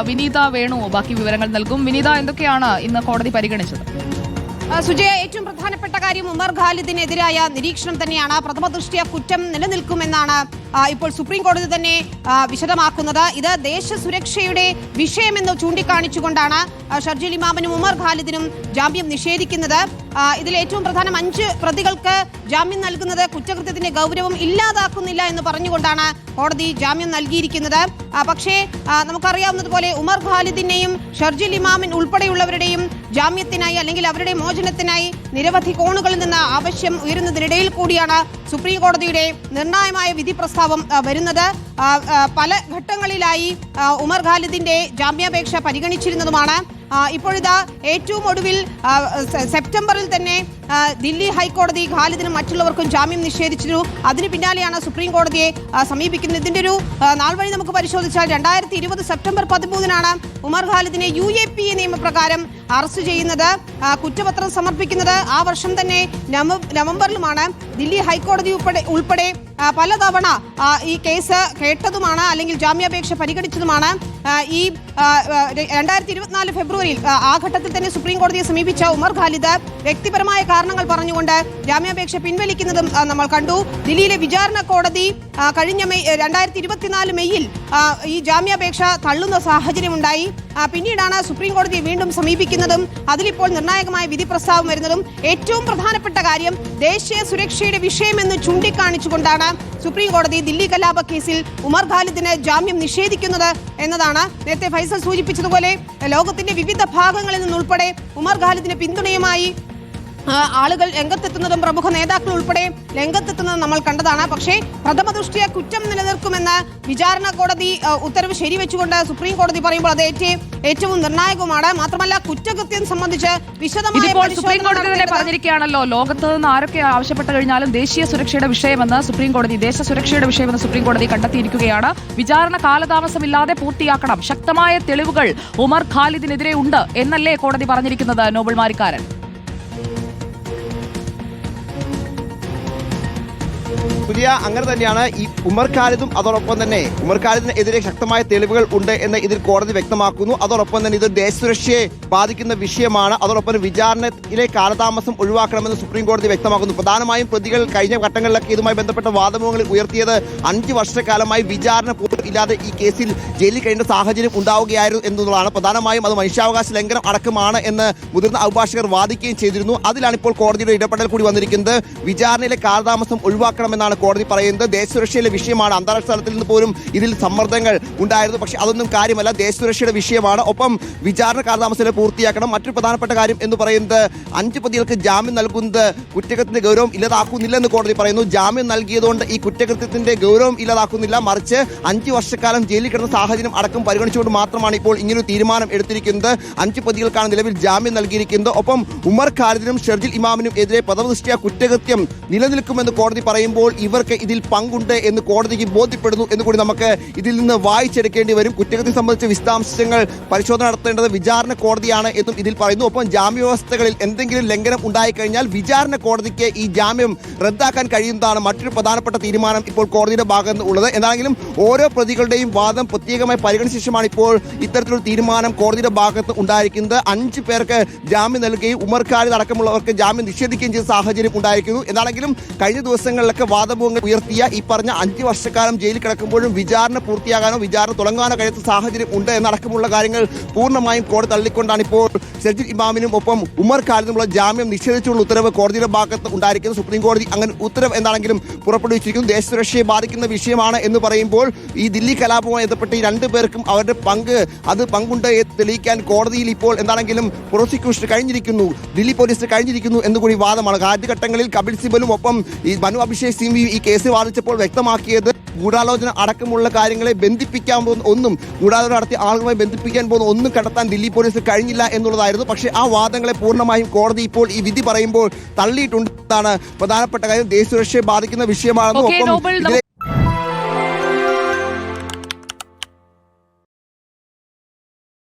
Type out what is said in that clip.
വിനീത വേണു ബാക്കി വിവരങ്ങൾ നൽകും. വിനീത, എന്തൊക്കെയാണ് ഇന്ന് കോടതി പരിഗണിച്ചത്? സുജയ, ഏറ്റവും പ്രധാനപ്പെട്ട കാര്യം ഉമർ ഖാലിദിനെതിരായ നിരീക്ഷണം തന്നെയാണ്. പ്രഥമ ദൃഷ്ട്യാ കുറ്റം നിലനിൽക്കുമെന്നാണ് ഇപ്പോൾ സുപ്രീം കോടതി തന്നെ വിശദമാക്കുന്നത്. ഇത് ദേശസുരക്ഷയുടെ വിഷയമെന്ന് ചൂണ്ടിക്കാണിച്ചുകൊണ്ടാണ് ഷർജിൽ ഇമാമിനും ഉമർ ഖാലിദിനും ജാമ്യം നിഷേധിക്കുന്നത്. ഇതിൽ ഏറ്റവും പ്രധാനം 5 പ്രതികൾക്ക് ജാമ്യം നൽകുന്നത് കുറ്റകൃത്യത്തിന്റെ ഗൗരവം ഇല്ലാതാക്കുന്നില്ല എന്ന് പറഞ്ഞുകൊണ്ടാണ് കോടതി ജാമ്യം നൽകിയിരിക്കുന്നത്. പക്ഷേ നമുക്കറിയാവുന്നതുപോലെ ഉമർ ഖാലിദിനെയും ഷർജിൽ ഇമാമിൻ ഉൾപ്പെടെയുള്ളവരുടെയും ജാമ്യത്തിനായി അല്ലെങ്കിൽ അവരുടെ മോചനത്തിനായി നിരവധി കോണുകളിൽ നിന്ന് ആവശ്യം ഉയരുന്നതിനിടയിൽ കൂടിയാണ് സുപ്രീം കോടതിയുടെ നിർണായകമായ വിധി പ്രസ്താവം വരുന്നത്. പല ഘട്ടങ്ങളിലായി ഉമർ ഖാലിദിന്റെ ജാമ്യാപേക്ഷ പരിഗണിച്ചിരുന്നതുമാണ്. ഇപ്പോഴിതാ ഏറ്റവും ഒടുവിൽ സെപ്റ്റംബറിൽ തന്നെ ദില്ലി ഹൈക്കോടതി ഖാലിദിനും മറ്റുള്ളവർക്കും ജാമ്യം നിഷേധിച്ചിരുന്നു. അതിന് പിന്നാലെയാണ് സുപ്രീം കോടതിയെ സമീപിക്കുന്നത്. ഇതിന്റെ ഒരു നാൾ വഴി നമുക്ക് പരിശോധിച്ചാൽ 2020 സെപ്റ്റംബർ 13-നാണ് ഉമർ ഖാലിദിനെ UAPA നിയമപ്രകാരം അറസ്റ്റ് ചെയ്യുന്നത്. കുറ്റപത്രം സമർപ്പിക്കുന്നത് ആ വർഷം തന്നെ നവംബറിലുമാണ്. ദില്ലി ഹൈക്കോടതി ഉൾപ്പെടെ പലതവണ ഈ കേസ് കേട്ടതുമാണ് അല്ലെങ്കിൽ ജാമ്യാപേക്ഷ പരിഗണിച്ചതുമാണ്. ഈ 2024 ഫെബ്രുവരിയിൽ ആ ഘട്ടത്തിൽ തന്നെ സുപ്രീം കോടതിയെ സമീപിച്ച ഉമർ ഖാലിദ് വ്യക്തിപരമായ കാരണങ്ങൾ പറഞ്ഞുകൊണ്ട് ജാമ്യാപേക്ഷ പിൻവലിക്കുന്നതും നമ്മൾ കണ്ടു. ദില്ലിയിലെ വിചാരണ കോടതി കഴിഞ്ഞ 2024 മെയ്യിൽ ഈ ജാമ്യാപേക്ഷ തള്ളുന്ന സാഹചര്യമുണ്ടായി. പിന്നീടാണ് സുപ്രീം കോടതിയെ വീണ്ടും സമീപിക്കുന്നതും അതിലിപ്പോൾ നിർണായകമായ വിധി പ്രസ്താവം വരുന്നതും. ഏറ്റവും പ്രധാനപ്പെട്ട കാര്യം ദേശീയ സുരക്ഷയുടെ വിഷയമെന്ന് ചൂണ്ടിക്കാണിച്ചുകൊണ്ടാണ് സുപ്രീം കോടതി ദില്ലി കലാപ കേസിൽ ഉമർ ഖാലിദിന് ജാമ്യം നിഷേധിക്കുന്നത് എന്നതാണ്. നേരത്തെ ഫൈസൽ സൂചിപ്പിച്ചതുപോലെ ലോകത്തിന്റെ വിവിധ ഭാഗങ്ങളിൽ നിന്നുൾപ്പെടെ ഉമർ ഖാലിദിന് പിന്തുണയുമായി ആളുകൾ രംഗത്തെത്തുന്നതും പ്രമുഖ നേതാക്കൾ ഉൾപ്പെടെ രംഗത്തെത്തുന്നതും നമ്മൾ കണ്ടതാണ്. പക്ഷേ പ്രഥമ ദൃഷ്ട്യാ കുറ്റം നിലനിൽക്കുമെന്ന് വിചാരണ കോടതി ഉത്തരവ് ശരിവെച്ചുകൊണ്ട് സുപ്രീം കോടതി പറയുമ്പോൾ അത് ഏറ്റവും നിർണായകമാണ്. മാത്രമല്ല കുറ്റകൃത്യം സംബന്ധിച്ച് വിശദമായ സുപ്രീം കോടതി തന്നെ പറഞ്ഞിരിക്കുകയാണല്ലോ, ലോകത്ത് നിന്ന് ആരൊക്കെ ആവശ്യപ്പെട്ട് കഴിഞ്ഞാലും ദേശീയ സുരക്ഷയുടെ വിഷയമെന്ന് സുപ്രീം കോടതി ദേശസുരക്ഷയുടെ വിഷയമെന്ന് സുപ്രീം കോടതി കണ്ടെത്തിയിരിക്കുകയാണ്. വിചാരണ കാലതാമസമില്ലാതെ പൂർത്തിയാക്കണം. ശക്തമായ തെളിവുകൾ ഉമർ ഖാലിദിനെതിരെ ഉണ്ട് എന്നല്ലേ കോടതി പറഞ്ഞിരിക്കുന്നത്? നോബൽ മാരിക്കാരൻ പുതിയ അങ്ങനെ തന്നെയാണ് ഈ ഉമർ ഖാലിദും. അതോടൊപ്പം തന്നെ ഉമർ ഖാലിദിനെതിരെ ശക്തമായ തെളിവുകൾ ഉണ്ട് എന്ന് ഇതിൽ കോടതി വ്യക്തമാക്കുന്നു. അതോടൊപ്പം തന്നെ ഇത് ദേശസുരക്ഷയെ ബാധിക്കുന്ന വിഷയമാണ്. അതോടൊപ്പം വിചാരണയിലെ കാലതാമസം ഒഴിവാക്കണമെന്ന് സുപ്രീം കോടതി വ്യക്തമാക്കുന്നു. പ്രധാനമായും പ്രതികൾ കഴിഞ്ഞ ഘട്ടങ്ങളിലൊക്കെ ഇതുമായി ബന്ധപ്പെട്ട വാദമുഖങ്ങളിൽ ഉയർത്തിയത് 5 വർഷക്കാലമായി വിചാരണ പോലും ഇല്ലാതെ ഈ കേസിൽ ജയിലിൽ കഴിയേണ്ട സാഹചര്യം ഉണ്ടാവുകയായിരുന്നു എന്നുള്ളതാണ്. പ്രധാനമായും അത് മനുഷ്യാവകാശ ലംഘനം അടക്കമാണ് എന്ന് മുതിർന്ന അഭിഭാഷകർ വാദിക്കുകയും ചെയ്തിരുന്നു. അതിലാണ് ഇപ്പോൾ കോടതിയുടെ ഇടപെടൽ കൂടി വന്നിരിക്കുന്നത്. വിചാരണയിലെ കാലതാമസം ഒഴിവാക്കണമെന്നാണ് കോടതി പറയുന്നത്. ദേശസുരക്ഷയിലെ വിഷയമാണ്. അന്താരാഷ്ട്ര തലത്തിൽ നിന്ന് പോലും ഇതിൽ സമ്മർദ്ദങ്ങൾ ഉണ്ടായിരുന്നു. പക്ഷേ അതൊന്നും കാര്യമല്ല, ദേശസുരക്ഷയുടെ വിഷയമാണ്. ഒപ്പം വിചാരണ കാലതാമസം പൂർത്തിയാക്കണം. മറ്റൊരു പ്രധാനപ്പെട്ട കാര്യം എന്ന് പറയുന്നത് 5 പ്രതികൾക്ക് ജാമ്യം നൽകുന്നത് കുറ്റകൃത്യത്തിന്റെ ഗൗരവം ഇല്ലാതാക്കുന്നില്ലെന്ന് കോടതി പറയുന്നു. ജാമ്യം നൽകിയതുകൊണ്ട് ഈ കുറ്റകൃത്യത്തിന്റെ ഗൗരവം ഇല്ലാതാക്കുന്നില്ല, മറിച്ച് 5 വർഷക്കാലം ജയിലിൽ കിടന്ന സാഹചര്യം അടക്കം പരിഗണിച്ചുകൊണ്ട് മാത്രമാണ് ഇപ്പോൾ ഇങ്ങനൊരു തീരുമാനം എടുത്തിരിക്കുന്നത്. 5 പ്രതികൾക്കാണ് നിലവിൽ ജാമ്യം നൽകിയിരിക്കുന്നത്. ഒപ്പം ഉമർ ഖാലിദിനും ഷർജിൽ ഇമാമിനും എതിരെ പ്രഥമ ദൃഷ്ട്യാ കുറ്റകൃത്യം നിലനിൽക്കുമെന്ന് കോടതി പറയുമ്പോൾ ഇവർക്ക് ഇതിൽ പങ്കുണ്ട് എന്ന് കോടതിക്ക് ബോധ്യപ്പെടുന്നു എന്ന് കൂടി നമുക്ക് ഇതിൽ നിന്ന് വായിച്ചെടുക്കേണ്ടി വരും. കുറ്റകൃത്യം സംബന്ധിച്ച വിശദാംശങ്ങൾ പരിശോധന നടത്തേണ്ടത് വിചാരണ കോടതിയാണ് എന്നും ഇതിൽ പറയുന്നു. ഒപ്പം ജാമ്യവ്യവസ്ഥകളിൽ എന്തെങ്കിലും ലംഘനം ഉണ്ടായിക്കഴിഞ്ഞാൽ വിചാരണ കോടതിക്ക് ഈ ജാമ്യം റദ്ദാക്കാൻ കഴിയുന്നതാണ് മറ്റൊരു പ്രധാനപ്പെട്ട തീരുമാനം ഇപ്പോൾ കോടതിയുടെ ഭാഗത്ത് ഉള്ളത്. എന്നാണെങ്കിലും ഓരോ പ്രതികളുടെയും വാദം പ്രത്യേകമായി പരിഗണിച്ച ശേഷമാണ് ഇപ്പോൾ ഇത്തരത്തിലൊരു തീരുമാനം കോടതിയുടെ ഭാഗത്ത് ഉണ്ടായിരിക്കുന്നത്. 5 പേർക്ക് ജാമ്യം നൽകുകയും ഉമർ ഖാലിദ് അടക്കമുള്ളവർക്ക് ജാമ്യം നിഷേധിക്കുകയും ചെയ്ത സാഹചര്യം ഉണ്ടായിരിക്കുന്നു. എന്നാണെങ്കിലും കഴിഞ്ഞ ദിവസങ്ങളിലൊക്കെ വാദമുഖങ്ങൾ ഉയർത്തിയ ഈ പറഞ്ഞ 5 വർഷക്കാലം ജയിലിൽ കിടക്കുമ്പോഴും വിചാരണ പൂർത്തിയാകാനോ വിചാരണ തുടങ്ങാനോ കഴിയാത്ത സാഹചര്യം ഉണ്ട് എന്നടക്കമുള്ള കാര്യങ്ങൾ പൂർണ്ണമായും കോടതി തള്ളിക്കൊണ്ടാണ് ഇപ്പോൾ ഷർജിൽ ഇമാമിനും ഒപ്പം ഉമർ ഖാലിദിനുമുള്ള ജാമ്യം നിഷേധിച്ചുള്ള ഉത്തരവ് കോടതിയുടെ ഭാഗത്ത് ഉണ്ടായിരിക്കുന്നത്. സുപ്രീം കോടതി അങ്ങനെ ഉത്തരവ് എന്താണെങ്കിലും പുറപ്പെടുവിച്ചിരിക്കുന്നു. ദേശസുരക്ഷയെ ബാധിക്കുന്ന വിഷയമാണ് എന്ന് പറയുമ്പോൾ ഈ ദില്ലി കലാപവുമായി ബന്ധപ്പെട്ട് ഈ 2 പേർക്കും അവരുടെ പങ്കുണ്ട് തെളിയിക്കാൻ കോടതിയിൽ ഇപ്പോൾ എന്താണെങ്കിലും പ്രോസിക്യൂഷൻ കഴിഞ്ഞിരിക്കുന്നു, ദില്ലി പോലീസിന് കഴിഞ്ഞിരിക്കുന്നു എന്നുകൂടി വാദമാണ്. ആദ്യഘട്ടങ്ങളിൽ കപിൽ സിബലും ഒപ്പം ഈ മനു അഭിഷേക് സിംഗ് ഈ കേസ് വാദിച്ചപ്പോൾ വ്യക്തമാക്കിയത് ഗൂഢാലോചന അടക്കമുള്ള കാര്യങ്ങളെ ബന്ധിപ്പിക്കാൻ പോകുന്ന ഒന്നും ഗൂഢാലോചന നടത്തിയ ആളുകളുമായി ബന്ധിപ്പിക്കാൻ പോകുന്ന ഒന്നും കണ്ടെത്താൻ ദില്ലി പോലീസ് കഴിഞ്ഞില്ല എന്നുള്ളതായിരുന്നു. പക്ഷേ ആ വാദങ്ങളെ പൂർണ്ണമായും കോടതി ഇപ്പോൾ ഈ വിധി പറയുമ്പോൾ തള്ളിയിട്ടുണ്ടെന്നാണ് പ്രധാനപ്പെട്ട കാര്യം. ദേശസുരക്ഷയെ ബാധിക്കുന്ന വിഷയമാണെന്നും